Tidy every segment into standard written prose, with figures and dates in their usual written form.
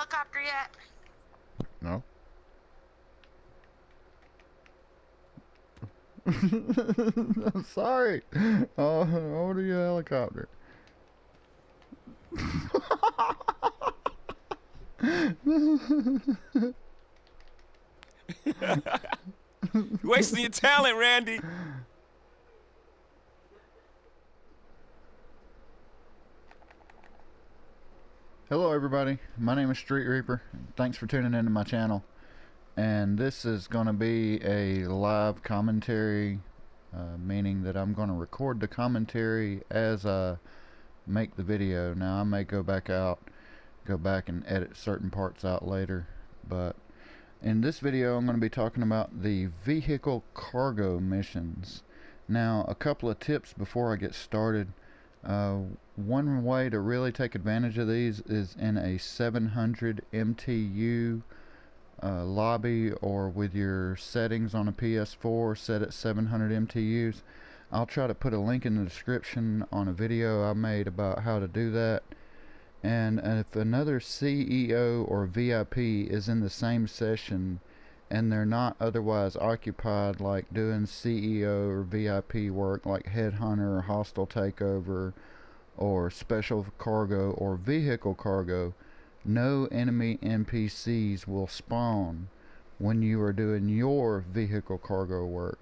helicopter yet? No. I'm sorry. Order your helicopter. You wasting your talent, Randy. Hello everybody, my name is Street Reaper. Thanks for tuning into my channel. And this is going to be a live commentary, meaning that I'm going to record the commentary as I make the video. Now I may go back and edit certain parts out later, but in this video I'm going to be talking about the vehicle cargo missions. Now a couple of tips before I get started. One way to really take advantage of these is in a 700 MTU lobby, or with your settings on a PS4 set at 700 MTUs. I'll try to put a link in the description on a video I made about how to do that. And if another CEO or VIP is in the same session and they're not otherwise occupied, like doing CEO or VIP work like headhunter or hostile takeover or special cargo or vehicle cargo, no enemy NPCs will spawn when you are doing your vehicle cargo work.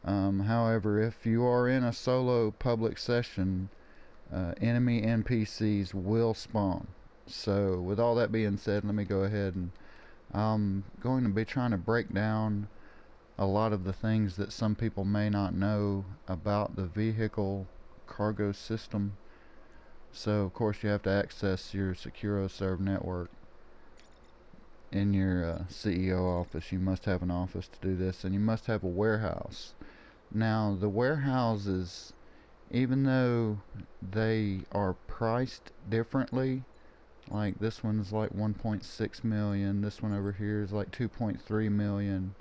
However, if you are in a solo public session, enemy NPCs will spawn. So with all that being said, let me go ahead and I'm going to be trying to break down a lot of the things that some people may not know about the vehicle cargo system. So of course you have to access your SecuroServe network in your CEO office. You must have an office to do this, and you must have a warehouse. Now the warehouses, even though they are priced differently, like this one's like 1.6 million, this one over here is like 2.3 million,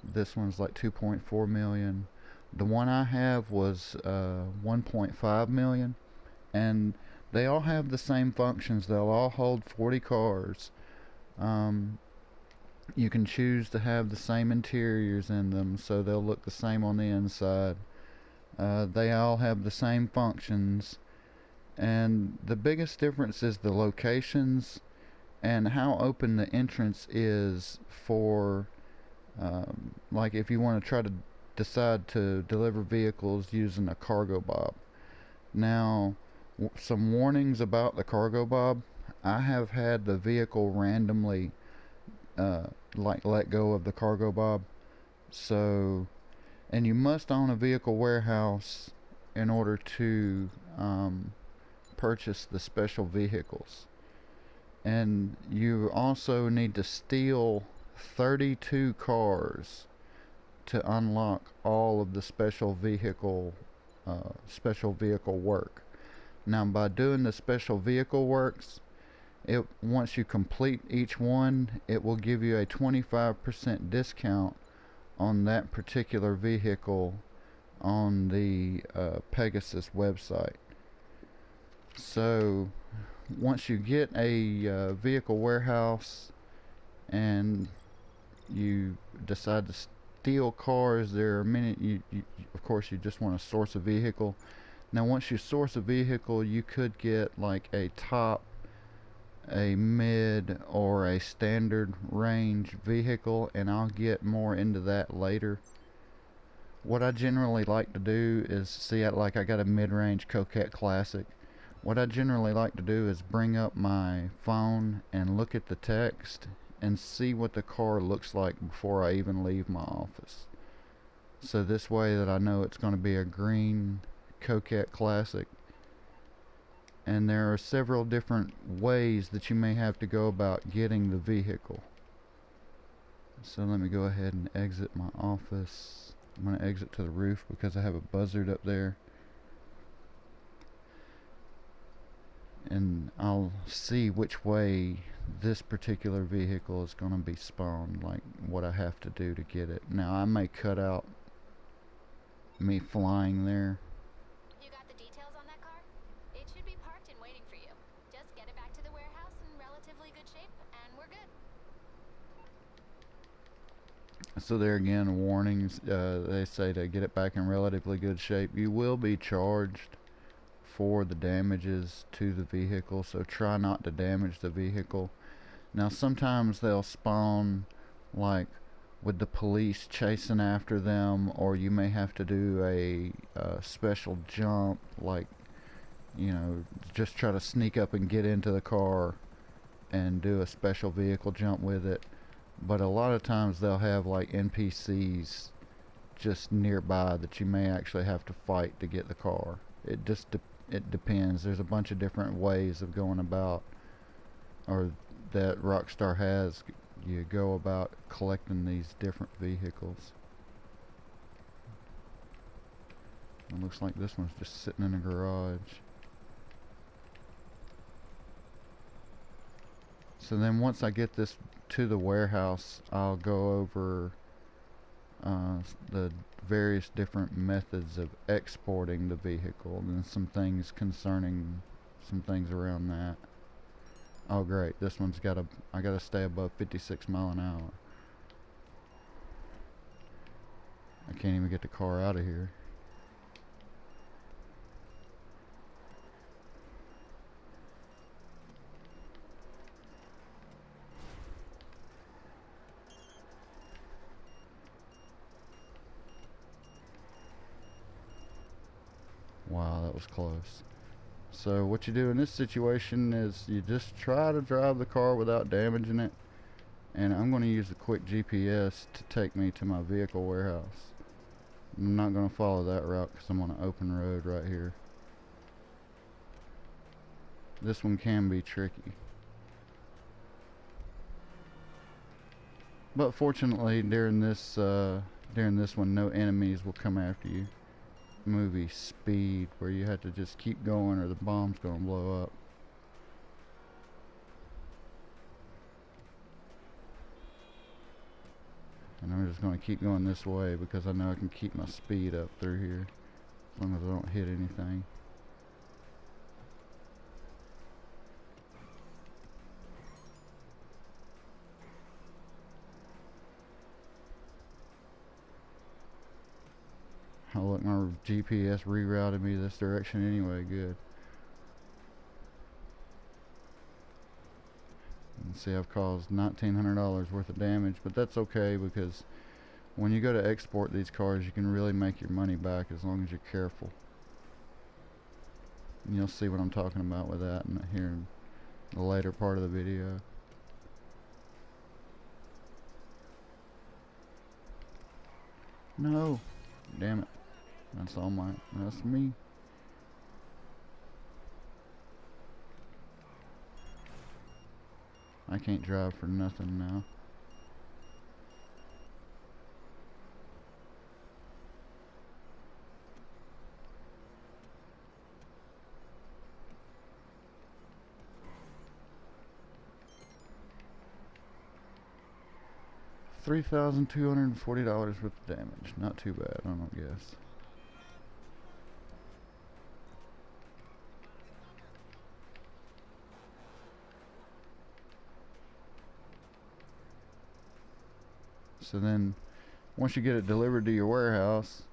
this one's like 2.4 million. The one I have was 1.5 million, and they all have the same functions. They'll all hold 40 cars. You can choose to have the same interiors in them, so they'll look the same on the inside. They all have the same functions, and the biggest difference is the locations and how open the entrance is for like if you want to try to decide to deliver vehicles using a cargo bob. Now some warnings about the cargo bob. I have had the vehicle randomly like let go of the cargo bob. So, and you must own a vehicle warehouse in order to purchase the special vehicles. And you also need to steal 32 cars to unlock all of the special vehicle work. Now by doing the special vehicle works, once you complete each one, it will give you a 25% discount on that particular vehicle on the Pegasus website. So once you get a vehicle warehouse and you decide to steal cars, there are many, of course you just want to source a vehicle. Now once you source a vehicle, you could get like a top, a mid, or a standard range vehicle, and I'll get more into that later. What I generally like to do is, see, like I got a mid-range Coquette Classic. What I generally like to do is bring up my phone and look at the text and see what the car looks like before I even leave my office. So this way that I know it's going to be a green Coquette Classic. And there are several different ways that you may have to go about getting the vehicle. So let me go ahead and exit my office. I'm going to exit to the roof because I have a buzzard up there. And I'll see which way this particular vehicle is going to be spawned, like what I have to do to get it. Now I may cut out me flying there. You got the details on that car? It should be parked and waiting for you. Just get it back to the warehouse in relatively good So there again, warnings. They say to get it back in relatively good shape. You will be charged for the damages to the vehicle, so try not to damage the vehicle. Now sometimes they'll spawn like with the police chasing after them, or you may have to do a special jump, like, you know, just try to sneak up and get into the car and do a special vehicle jump with it. But a lot of times they'll have like NPCs just nearby that you may actually have to fight to get the car. It depends. There's a bunch of different ways of going about, or that Rockstar has. You go about collecting these different vehicles. It looks like this one's just sitting in a garage. So then once I get this to the warehouse, I'll go over the various different methods of exporting the vehicle and some things concerning some things around that. Oh great, this one's I gotta stay above 56 mile an hour. I can't even get the car out of here. Wow, that was close. So what you do in this situation is you just try to drive the car without damaging it. And I'm going to use a quick GPS to take me to my vehicle warehouse. I'm not going to follow that route because I'm on an open road right here. This one can be tricky. But fortunately during this one no enemies will come after you. Movie Speed, where you have to just keep going or the bomb's gonna blow up. And I'm just gonna keep going this way because I know I can keep my speed up through here as long as I don't hit anything. Oh look, my GPS rerouted me this direction anyway, good. And see, I've caused $1,900 worth of damage, but that's okay because when you go to export these cars, you can really make your money back as long as you're careful. And you'll see what I'm talking about with that here in the later part of the video. No, damn it. That's me. I can't drive for nothing now. $3,240 worth of damage. Not too bad, I don't guess. So then, once you get it delivered to your warehouse,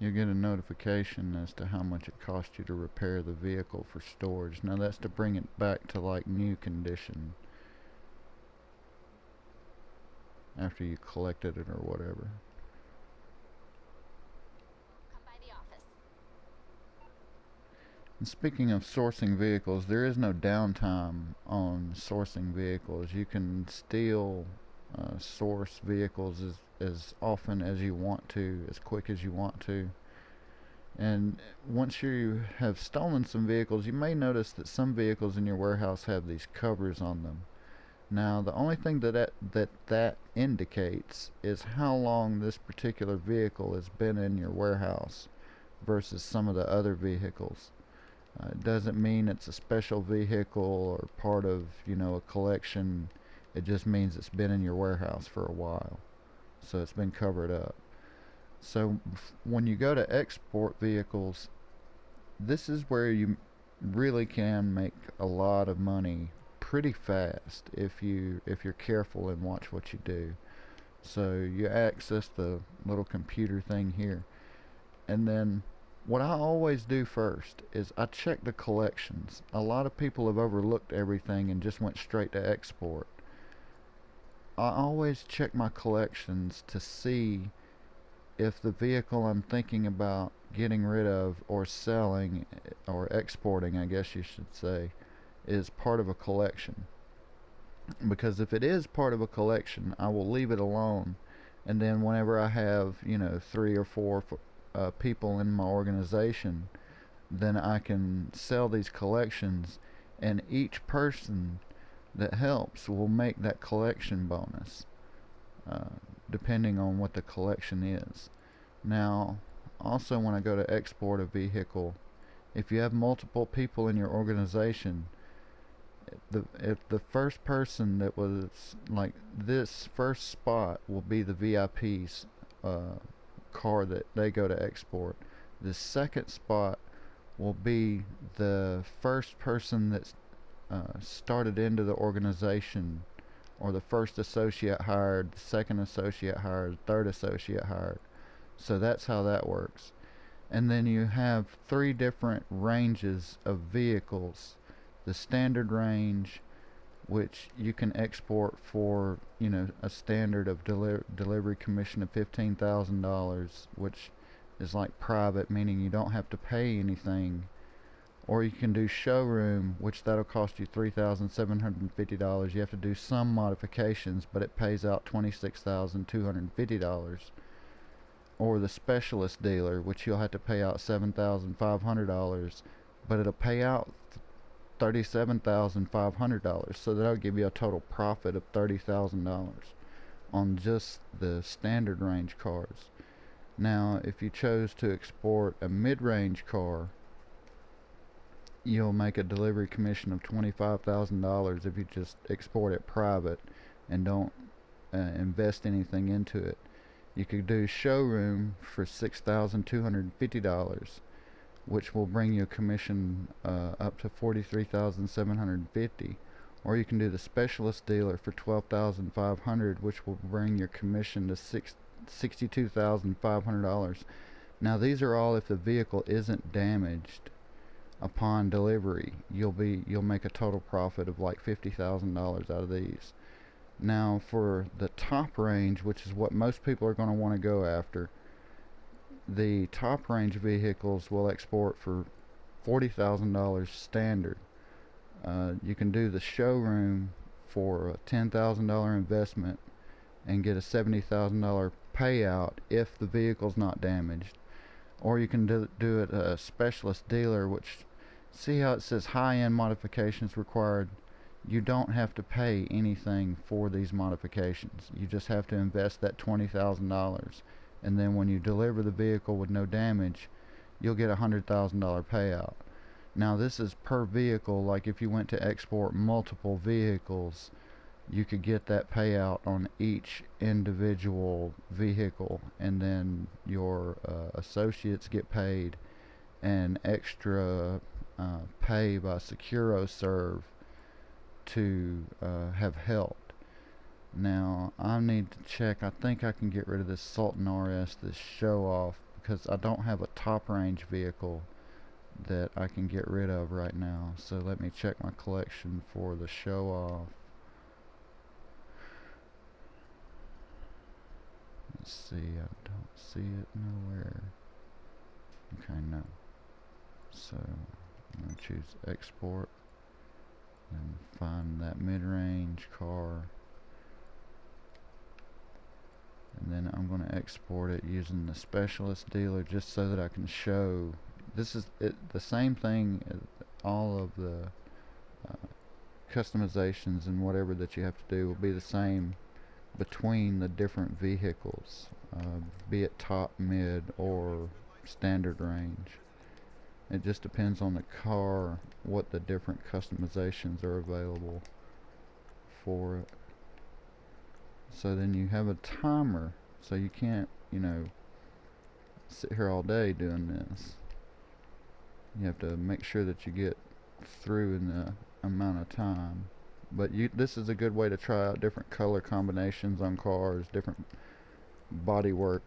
you'll get a notification as to how much it cost you to repair the vehicle for storage. Now that's to bring it back to like new condition after you collected it or whatever. Come by the office. And speaking of sourcing vehicles, there is no downtime on sourcing vehicles. You can still source vehicles as often as you want to, as quick as you want to. And once you have stolen some vehicles, you may notice that some vehicles in your warehouse have these covers on them. Now the only thing that indicates is how long this particular vehicle has been in your warehouse versus some of the other vehicles. It doesn't mean it's a special vehicle or part of, you know, a collection. It just means it's been in your warehouse for a while, so it's been covered up. So when you go to export vehicles, this is where you really can make a lot of money pretty fast if you're careful and watch what you do. So you access the little computer thing here, and then what I always do first is I check the collections. A lot of people have overlooked everything and just went straight to export. I always check my collections to see if the vehicle I'm thinking about getting rid of or selling or exporting, I guess you should say, is part of a collection. Because if it is part of a collection, I will leave it alone, and then whenever I have, 3 or 4 people in my organization, then I can sell these collections, and each person that helps will make that collection bonus, depending on what the collection is. Now, also when I go to export a vehicle, if you have multiple people in your organization, if the first person that was like this first spot will be the VIP's car that they go to export. The second spot will be the first person that's started into the organization, or the first associate hired, the second associate hired, third associate hired. So that's how that works. And then you have 3 different ranges of vehicles. The standard range, which you can export for, a standard of delivery commission of $15,000, which is like private, meaning you don't have to pay anything. Or you can do showroom, which that'll cost you $3,750. You have to do some modifications, but it pays out $26,250. Or the specialist dealer, which you'll have to pay out $7,500, but it'll pay out $37,500, so that'll give you a total profit of $30,000 on just the standard range cars. Now, if you chose to export a mid-range car, you'll make a delivery commission of $25,000 if you just export it private and don't invest anything into it. You could do showroom for $6,250, which will bring you a commission up to $43,750. Or you can do the specialist dealer for $12,500, which will bring your commission to $62,500. Now these are all if the vehicle isn't damaged upon delivery. You'll make a total profit of like $50,000 out of these. Now for the top range, which is what most people are going to want to go after, the top range vehicles will export for $40,000 standard. You can do the showroom for a $10,000 investment and get a $70,000 payout if the vehicle's not damaged. Or you can do it a specialist dealer, which, see how it says high-end modifications required? You don't have to pay anything for these modifications. You just have to invest that $20,000, and then when you deliver the vehicle with no damage, you'll get a $100,000 payout. Now this is per vehicle. Like if you went to export multiple vehicles, you could get that payout on each individual vehicle, and then your associates get paid an extra pay by SecuroServe to have helped. Now I need to check. I think I can get rid of this Sultan RS, this show off, because I don't have a top range vehicle that I can get rid of right now. So let me check my collection for the show off. Let's see, I don't see it nowhere. Okay, no. So I'm going to choose export and find that mid-range car, and then I'm going to export it using the specialist dealer, just so that I can show this is the same thing as all of the customizations and whatever that you have to do will be the same between the different vehicles, be it top, mid, or standard range. It just depends on the car what the different customizations are available for it. So then you have a timer, so you can't, you know, sit here all day doing this. You have to make sure that you get through in the amount of time. But this is a good way to try out different color combinations on cars, different body work,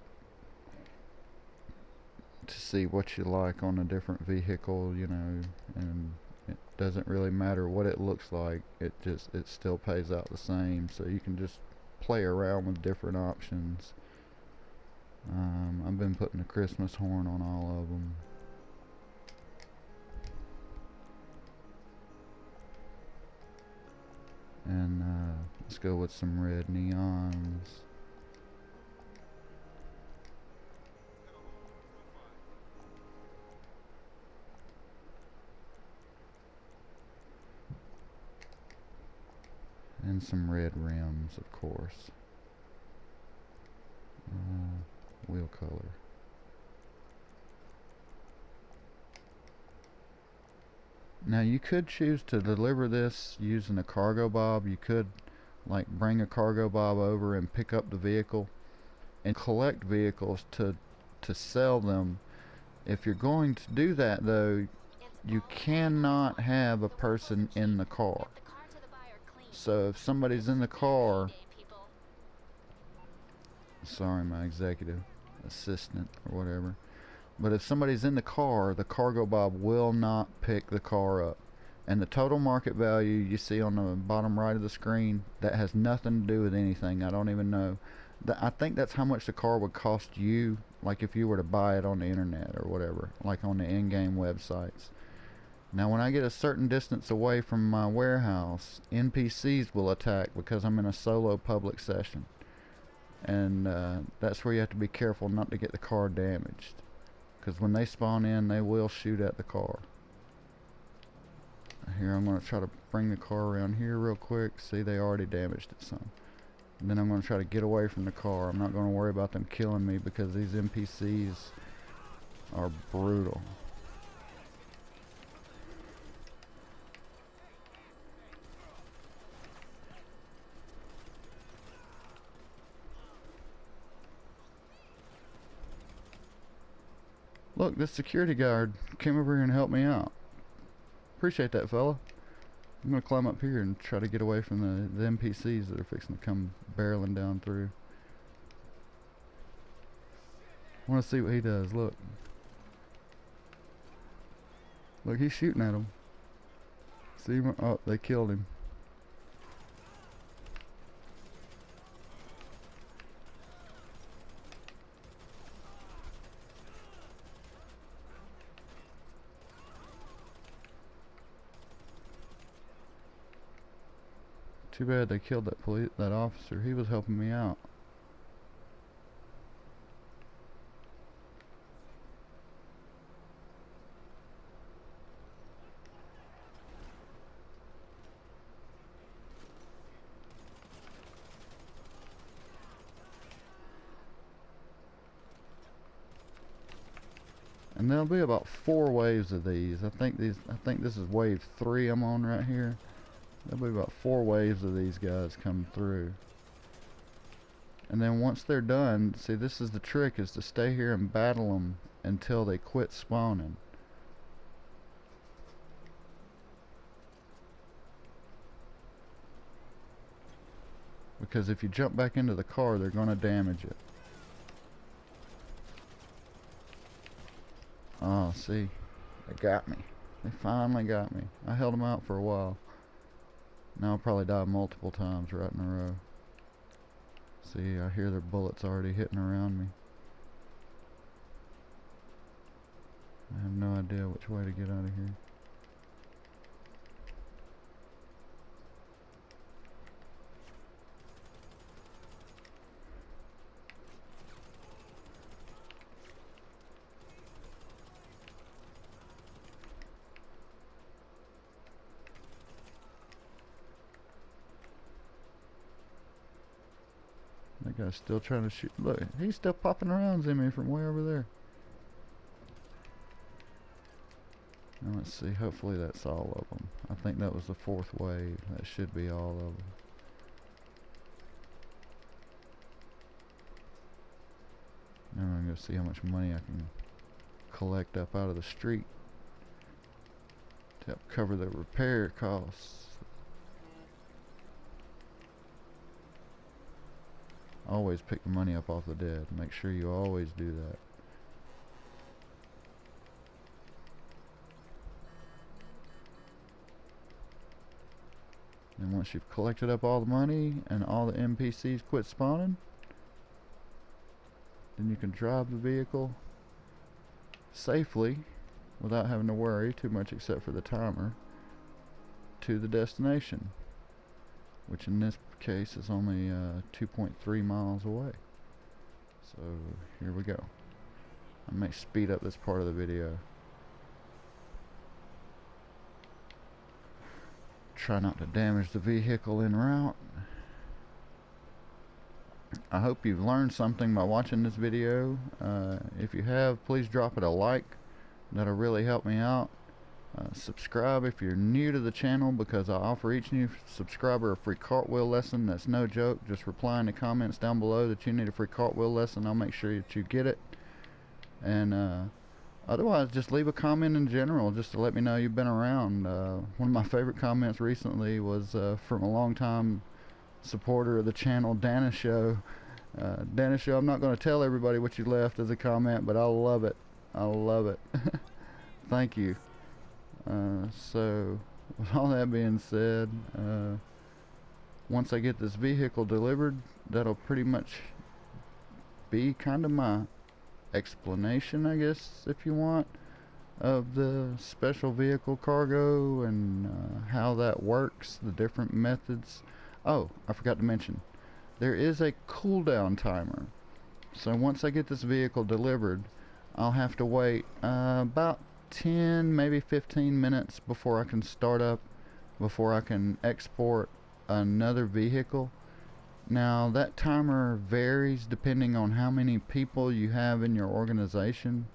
to see what you like on a different vehicle, you know. And it doesn't really matter what it looks like, it still pays out the same. So you can just play around with different options. I've been putting the Christmas horn on all of them. And let's go with some red neons. And some red rims, of course. Wheel color. Now you could choose to deliver this using a cargo bob. You could like bring a cargo bob over and pick up the vehicle and collect vehicles to sell them. If you're going to do that though, you cannot have a person in the car. So if somebody's in the car, sorry, my executive assistant or whatever, but if somebody's in the car, the cargo bob will not pick the car up. And the total market value you see on the bottom right of the screen, that has nothing to do with anything. I don't even know. I think that's how much the car would cost you, like if you were to buy it on the internet or whatever, like on the in-game websites. Now when I get a certain distance away from my warehouse, NPCs will attack because I'm in a solo public session. And that's where you have to be careful not to get the car damaged, because when they spawn in, they will shoot at the car. Here, I'm going to try to bring the car around here real quick. See, they already damaged it some. And then I'm going to try to get away from the car. I'm not going to worry about them killing me because these NPCs are brutal. Look, this security guard came over here and helped me out. Appreciate that, fella. I'm gonna climb up here and try to get away from the NPCs that are fixing to come barreling down through. I want to see what he does. Look. Look, he's shooting at him. See him? Oh, they killed him. Too bad they killed that officer. He was helping me out. And there'll be about 4 waves of these. I think this is wave 3 I'm on right here. There'll be about 4 waves of these guys come through. And then once they're done, see, this is the trick, is to stay here and battle them until they quit spawning. Because if you jump back into the car, they're going to damage it. Oh, see, they got me. They finally got me. I held them out for a while. Now I'll probably die multiple times right in a row. See, I hear their bullets already hitting around me. I have no idea which way to get out of here. That guy's still trying to shoot. Look, he's still popping rounds in me from way over there. Now let's see, hopefully that's all of them. I think that was the 4th wave. That should be all of them. Now I'm going to see how much money I can collect up out of the street to help cover the repair costs. Always pick the money up off the dead. Make sure you always do that. And once you've collected up all the money and all the NPCs quit spawning, then you can drive the vehicle safely without having to worry too much except for the timer to the destination, which in this case is only 2.3 miles away. So here we go. I may speed up this part of the video. Try not to damage the vehicle en route. I hope you've learned something by watching this video. If you have, please drop it a like. That'll really help me out. Subscribe if you're new to the channel, because I offer each new subscriber a free cartwheel lesson. That's no joke. Just reply in the comments down below that you need a free cartwheel lesson. I'll make sure that you get it. And otherwise, just leave a comment in general just to let me know you've been around. One of my favorite comments recently was from a long-time supporter of the channel, Dana Show. Dana Show, I'm not going to tell everybody what you left as a comment, but I love it. I love it. Thank you. So, with all that being said, once I get this vehicle delivered, that'll pretty much be kind of my explanation, I guess, if you want, of the special vehicle cargo and how that works, the different methods. Oh, I forgot to mention, there is a cooldown timer. So once I get this vehicle delivered, I'll have to wait about 10, maybe 15 minutes before I can start up, before I can export another vehicle. Now that timer varies depending on how many people you have in your organization,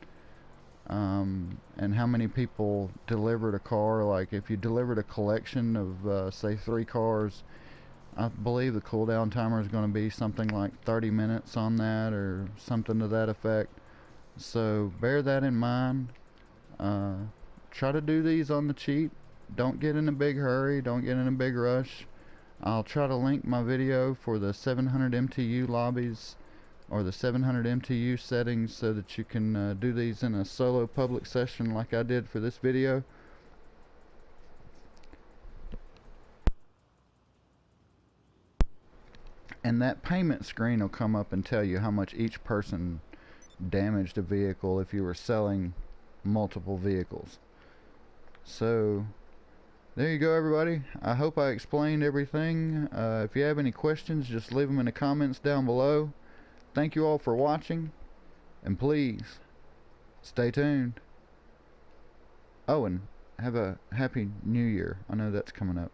and how many people delivered a car. Like if you delivered a collection of say 3 cars, I believe the cooldown timer is going to be something like 30 minutes on that, or something to that effect. So bear that in mind. Try to do these on the cheap. Don't get in a big hurry. Don't get in a big rush. I'll try to link my video for the 700 MTU lobbies, or the 700 MTU settings, so that you can do these in a solo public session like I did for this video. And that payment screen will come up and tell you how much each person damaged a vehicle if you were selling multiple vehicles. So there you go, everybody. I hope I explained everything. If you have any questions, just leave them in the comments down below. Thank you all for watching, and please stay tuned. Oh, and have a happy new year. I know that's coming up.